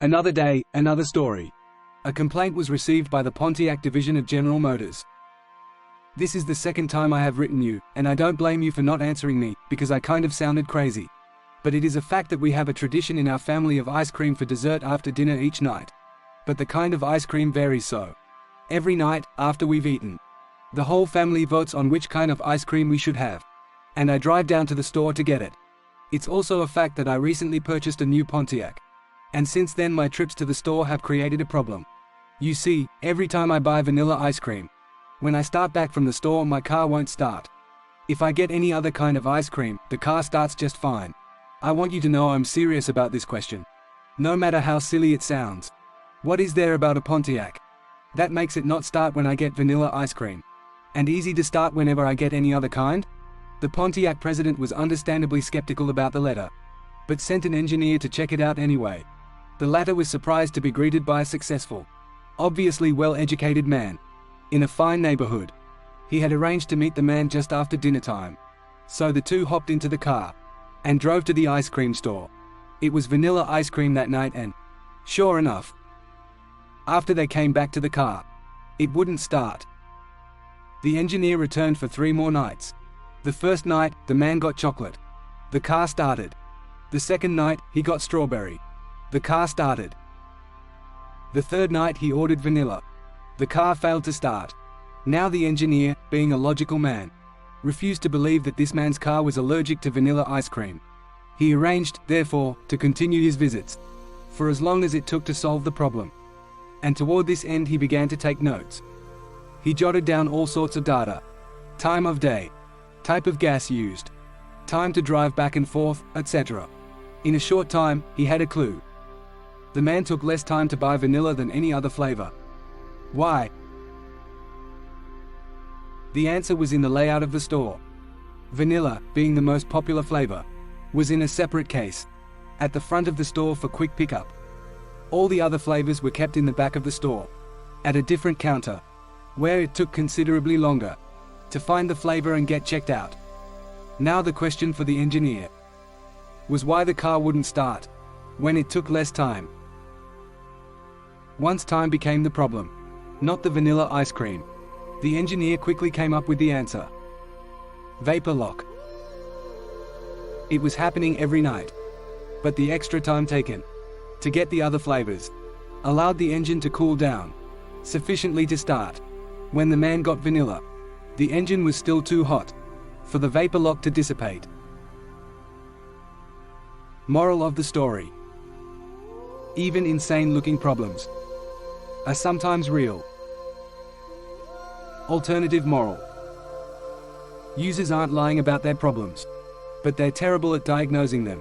Another day, another story. A complaint was received by the Pontiac division of General Motors. This is the second time I have written you, and I don't blame you for not answering me, because I kind of sounded crazy. But it is a fact that we have a tradition in our family of ice cream for dessert after dinner each night. But the kind of ice cream varies so. Every night, after we've eaten, the whole family votes on which kind of ice cream we should have. And I drive down to the store to get it. It's also a fact that I recently purchased a new Pontiac. And since then my trips to the store have created a problem. You see, every time I buy vanilla ice cream, when I start back from the store my car won't start. If I get any other kind of ice cream, the car starts just fine. I want you to know I'm serious about this question. No matter how silly it sounds. What is there about a Pontiac that makes it not start when I get vanilla ice cream? And easy to start whenever I get any other kind? The Pontiac president was understandably skeptical about the letter, but sent an engineer to check it out anyway. The latter was surprised to be greeted by a successful, obviously well-educated man, in a fine neighborhood. He had arranged to meet the man just after dinner time. So the two hopped into the car, and drove to the ice cream store. It was vanilla ice cream that night and, sure enough, after they came back to the car, it wouldn't start. The engineer returned for 3 more nights. The first night, the man got chocolate. The car started. The second night, he got strawberry. The car started. The third night he ordered vanilla. The car failed to start. Now the engineer, being a logical man, refused to believe that this man's car was allergic to vanilla ice cream. He arranged, therefore, to continue his visits, for as long as it took to solve the problem. And toward this end he began to take notes. He jotted down all sorts of data. Time of day, type of gas used, time to drive back and forth, etc. In a short time, he had a clue. The man took less time to buy vanilla than any other flavor. Why? The answer was in the layout of the store. Vanilla, being the most popular flavor, was in a separate case, at the front of the store for quick pickup. All the other flavors were kept in the back of the store, at a different counter, where it took considerably longer to find the flavor and get checked out. Now the question for the engineer was why the car wouldn't start when it took less time. Once time became the problem, not the vanilla ice cream. The engineer quickly came up with the answer. Vapor lock. It was happening every night, but the extra time taken to get the other flavors allowed the engine to cool down sufficiently to start. When the man got vanilla, the engine was still too hot for the vapor lock to dissipate. Moral of the story: even insane-looking problems are sometimes real. Alternative moral: users aren't lying about their problems, but they're terrible at diagnosing them.